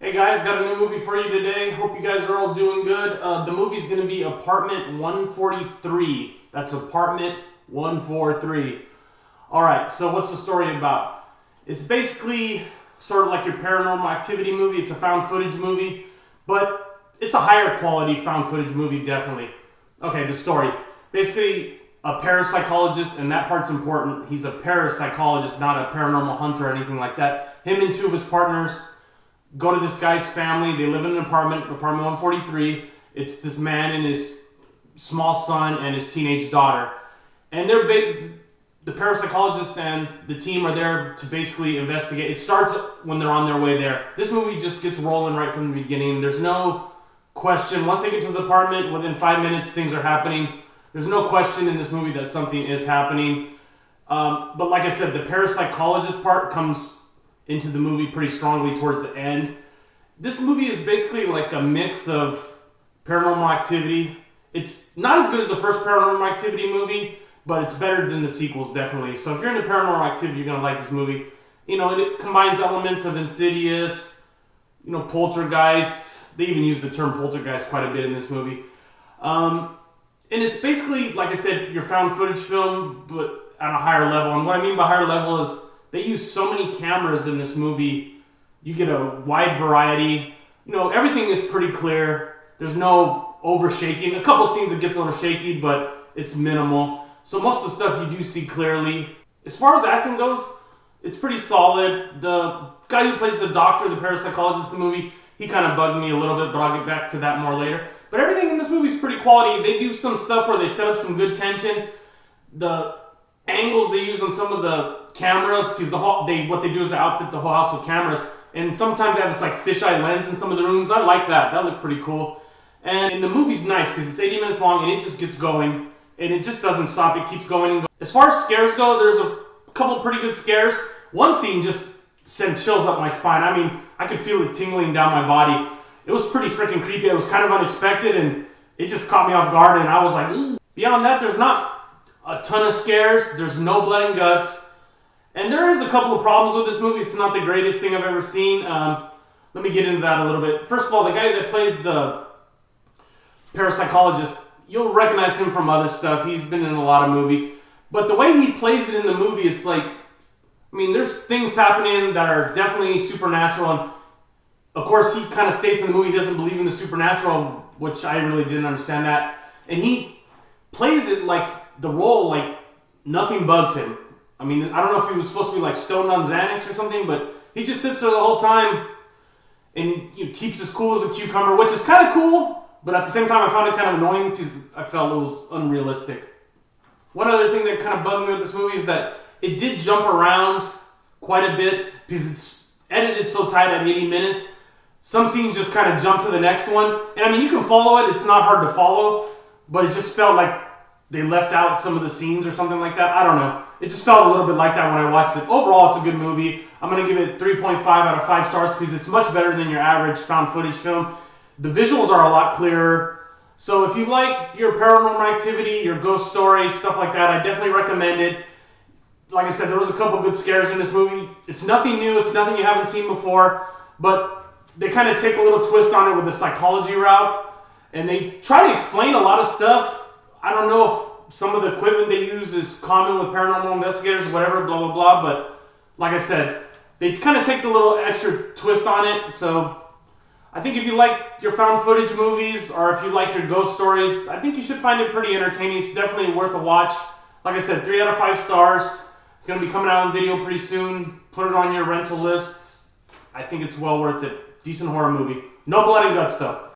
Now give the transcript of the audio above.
Hey guys, got a new movie for you today. Hope you guys are all doing good. The movie's going to be Apartment 143. That's Apartment 143. Alright, so what's the story about? It's basically sort of like your Paranormal Activity movie. It's a found footage movie, but it's a higher quality found footage movie, definitely. Okay, the story. Basically, a parapsychologist, and that part's important. He's a parapsychologist, not a paranormal hunter or anything like that. Him and two of his partners go to this guy's family. They live in an apartment 143. It's this man and his small son and his teenage daughter. And the parapsychologist and the team are there to basically investigate. It starts when they're on their way there. This movie just gets rolling right from the beginning. There's no question. Once they get to the apartment, within 5 minutes, things are happening. There's no question in this movie that something is happening. But like I said, the parapsychologist part comes into the movie pretty strongly towards the end. This movie is basically like a mix of Paranormal Activity. It's not as good as the first Paranormal Activity movie, but it's better than the sequels, definitely. So if you're into Paranormal Activity, you're going to like this movie. You know, it combines elements of Insidious, you know, Poltergeist. They even use the term Poltergeist quite a bit in this movie. And it's basically, like I said, your found footage film, but at a higher level. And what I mean by higher level is they use so many cameras in this movie. You get a wide variety. You know, everything is pretty clear. There's no over shaking. A couple scenes it gets a little shaky, but it's minimal. So most of the stuff you do see clearly. As far as the acting goes, it's pretty solid. The guy who plays the doctor, the parapsychologist in the movie, he kind of bugged me a little bit, but I'll get back to that more later. But everything in this movie is pretty quality. They do some stuff where they set up some good tension. The angles they use on some of the cameras, because what they do is they outfit the whole house with cameras, and sometimes they have this like fisheye lens in some of the rooms. I like that. That looked pretty cool. And the movie's nice because it's 80 minutes long and it just gets going, and it just doesn't stop. It keeps going and going. As far as scares go, there's a couple pretty good scares. One scene just sent chills up my spine. I mean, I could feel it tingling down my body. It was pretty freaking creepy. It was kind of unexpected, and it just caught me off guard, and I was like, ooh. Beyond that, there's not a ton of scares. There's no blood and guts. And there is a couple of problems with this movie. It's not the greatest thing I've ever seen. Let me get into that a little bit. First of all, the guy that plays the parapsychologist, you'll recognize him from other stuff. He's been in a lot of movies. But the way he plays it in the movie, it's like, I mean, there's things happening that are definitely supernatural. And of course, he kind of states in the movie he doesn't believe in the supernatural, which I really didn't understand that. And he plays it like the role, like nothing bugs him. I mean, I don't know if he was supposed to be like stoned on Xanax or something, but he just sits there the whole time and he keeps as cool as a cucumber, which is kind of cool, but at the same time I found it kind of annoying because I felt it was unrealistic. One other thing that kind of bugged me with this movie is that it did jump around quite a bit because it's edited so tight at 80 minutes. Some scenes just kind of jump to the next one. And I mean, you can follow it. It's not hard to follow, but it just felt like they left out some of the scenes or something like that. I don't know. It just felt a little bit like that when I watched it. Overall, it's a good movie. I'm going to give it 3.5 out of 5 stars because it's much better than your average found footage film. The visuals are a lot clearer. So if you like your Paranormal Activity, your ghost stories, stuff like that, I definitely recommend it. Like I said, there was a couple good scares in this movie. It's nothing new. It's nothing you haven't seen before. But they kind of take a little twist on it with the psychology route. And they try to explain a lot of stuff. I don't know if some of the equipment they use is common with paranormal investigators, whatever, blah, blah, blah. But like I said, they kind of take the little extra twist on it. So I think if you like your found footage movies or if you like your ghost stories, I think you should find it pretty entertaining. It's definitely worth a watch. Like I said, 3 out of 5 stars. It's going to be coming out on video pretty soon. Put it on your rental list. I think it's well worth it. Decent horror movie. No blood and guts though.